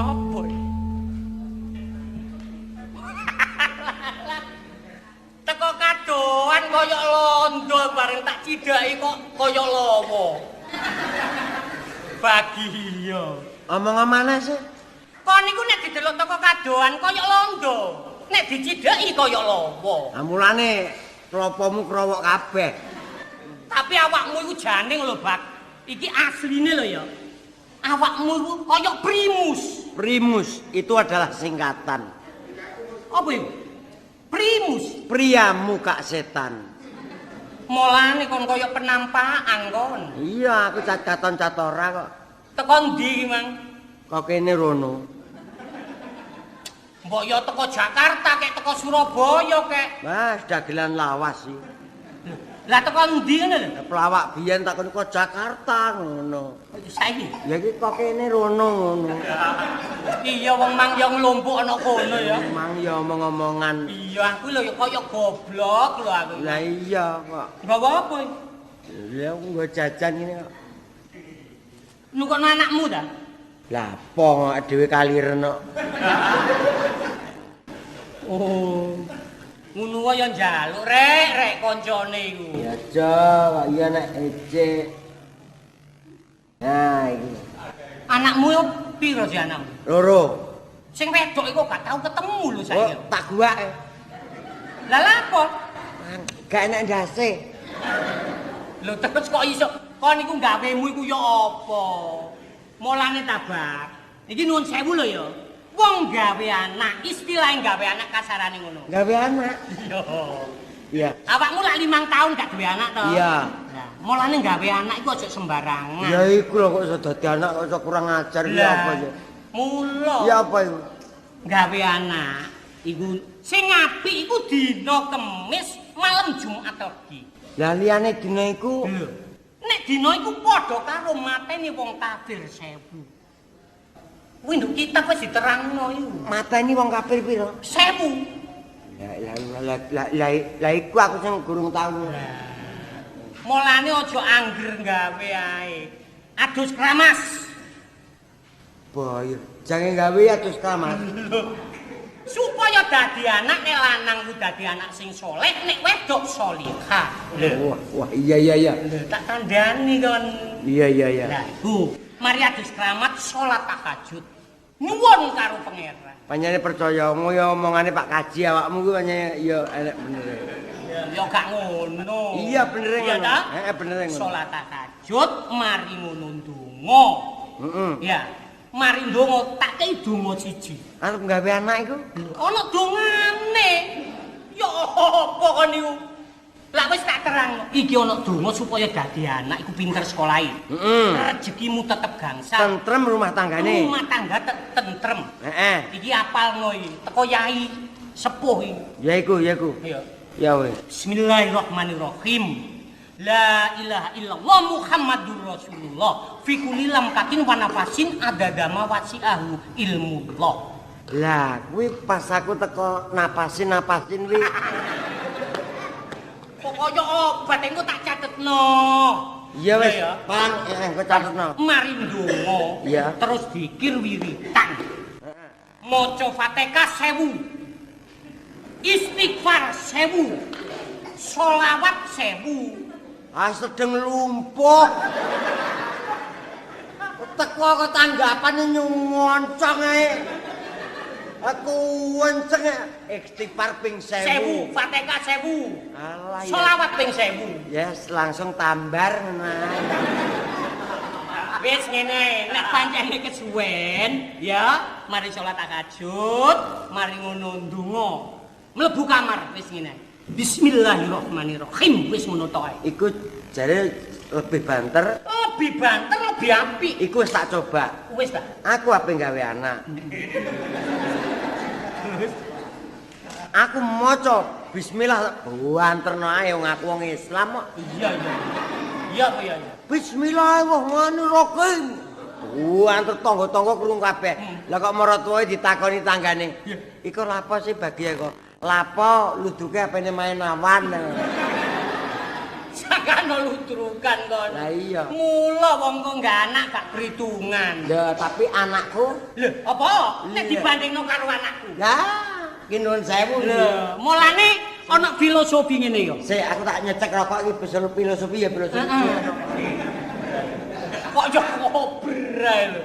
Sopo? Teko kadoan koyok londo bareng tak cidaki kok koyok lowo. Bagiyo. Omong mana sih? Kon niku nek didelok teko kadoan koyok londo. Nek dicidaki koyok lowo. Mulane klopomu krowok kabeh. Tapi awakmu iku janing lho, Bak. Iki asline lho ya. Awakmu iku koyok primus. Primus itu adalah singkatan. Apa itu? Primus. Pria muka setan. Mulane kon koyok penampakan kon. Iya, aku caton catora kok. Teko ndi, Mang? Kok kene rono. Mbok yo teko Jakarta kek teko Surabaya kek. Mas, dagelan lawas sih. Lah teko ndi ngene lho? Pelawak biyen takon kok Jakarta ngono. Saiki. Ya iki kok kene rono ngono. Iya wong mang yo nglumpuk ana kono ya. Mang ya omong-omongan. Iya aku lho kaya goblok lho aku. Lah iya kok. Gawa apa? Ya aku nggo jajan ini kok. Nukono anakmu ta? Lah apa kok dhewe kaliren kok. Oh. Ngono wae yo njaluk rek koncone iku. Ya aja, kok iya nek ece. Nah, iki. Anakmu yo piro sih anakmu? Loro. Sing wedok iku gak tau ketemu lho Oh, saiki. tak guake. Lah lha apa? Gak enak ndase. Lho terus kok iso kon iku gawemu iku yo apa? Mulane tabak. Iki nuwun sewu lho ya. Wong gawe anak, istilahnya gawe anak kasarane ngono. Gawe anak. Yo. Iya. Awakmu lak 5 tahun gak duwe anak to? Iya. Nah, mulane gawe anak iku aja sembarangan. Ya iku lho kok iso dadi anak kok iso kurang ajar ya apa ya. Mula. Ya apa iku? Gawe anak iku sing apik iku dina Kemis, malam Jumat legi. Lah liyane dina iku Lho. Nek dina iku padha karo mateni wong kafir 1000. Kuwi nduk kitab wis diterangno iku. mateni wong kafir piro? 1000. Lah iku aku sing gurung tau. Mulane aja angger gawe ae. Adus kramas. Boyo, jangan gawe atus kamar. Supaya dadi anak nek lanang ku dadi anak sing saleh, nek wedok salihah. Wah, iya. Tak kandhani kon. Iya. Lah iku, mari adus kramat salat tahajud. Nyuwun karo pangeran. Panjane percaya ya omongane Pak Kaji awakmu kuwi panjane ya enek bener. Ya gak ngono. Iya bener Iya ngono. ta? Heeh bener ngono. Salat tahajud mari ngono ndonga. Heeh. Ya, mari ndonga tak kei donga siji. Arep gawe anak iku? Ana dongane. Ya apa kon niku? Lah wis tak terangno. Iki ana donga supaya dadi anak iku pinter sekolahi. Heeh. Rezekimu tetep gangsal. Tentrem rumah tanggane. Rumah tangga tentrem. Heeh. Iki apalno iki, teko yai sepuh iki. Ya iku. Iya. Ya wis. Bismillahirrahmanirrahim. La ilaha illallah Muhammadur Rasulullah. Fi kulli lamkatin wa nafasin adadama wasi'ahu ilmullah. Lah, kuwi pas aku teko napasin kuwi. Kok kaya obat engko tak catetno. Iya wis, ya. Pan, engko catetno. Mari ndonga. Iya. Terus dikir wiritan. Maca Fatihah 1000. Istighfar 1000. Sholawat 1000. Ah sedeng lumpuh. Teko kok tanggapane nyumoncong ae. Aku wenceng istighfar ping 1000. Fatihah 1000. Alah ya. Sholawat ping 1000. Yes, langsung tambar ngono. Wis ngene, nek pancene kesuwen ya, mari salat tahajud, mari ngono ndonga. Mlebu kamar wis ngene. Bismillahirrahmanirrahim. Wis ngono tok ae. Iku jare lebih banter. Lebih banter, lebih apik. Iku wis tak coba. Wis ta. Aku ape gawe anak. Aku maca bismillah banterno ae wong aku wong Islam kok. Iya. Iya. Bismillahirrahmanirrahim. Antar tangga-tangga krungu kabeh. Lah kok maratuwe ditakoni tanggane. Iku lapo sih bagi kok. Lapo luduke apene main awan. Kan ludrukan kon. Lah iya. Mula wong kok gak anak gak perhitungan. Ya, tapi anakku. Lho, apa? Nek Iya. dibandingno karo anakku. Lah, ki nuwun sewu. Lho, mulane ana filosofi ngene ya. Sik, aku tak nyecek rokok iki filosofi ya filosofi. Kok yo kobrae lho.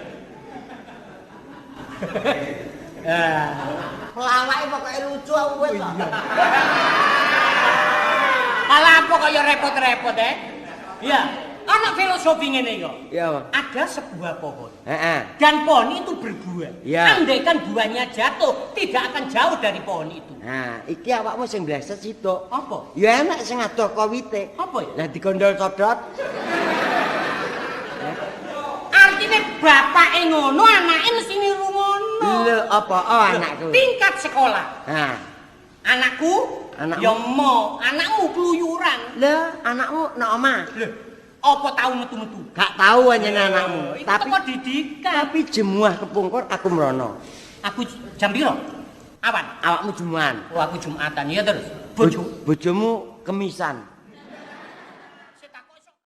Pelawake pokoke lucu aku wis. Ala apa kok ya repot-repot Iya, ana filosofi ngene ya. Iya, Bang. Ada sebuah pohon. Heeh. Dan pohon itu berbuah. Iya. Andaikan buahnya jatuh, tidak akan jauh dari pohon itu. Nah, iki awakmu sing bleset sitok. Apa? Ya enak sing adoh kowite. Apa ya? Lah dikondol codot. Artinya bapake ngono, anake mesti niru ngono. Lho, apa? Oh, anakku. Tingkat sekolah. Nah, Anakku, Anakmu? ya mau, anakmu keluyuran. lho, anakmu nek omah. Lho, apa tahu metu-metu? Gak tahu anjen anakmu. Itu Tapi teko didikan. tapi jemuah kepungkur aku mrono. Aku jam piro? Awan. Awakmu jemuhan. Oh, aku Jumatan ya terus. Bojo. Bojomu kemisan.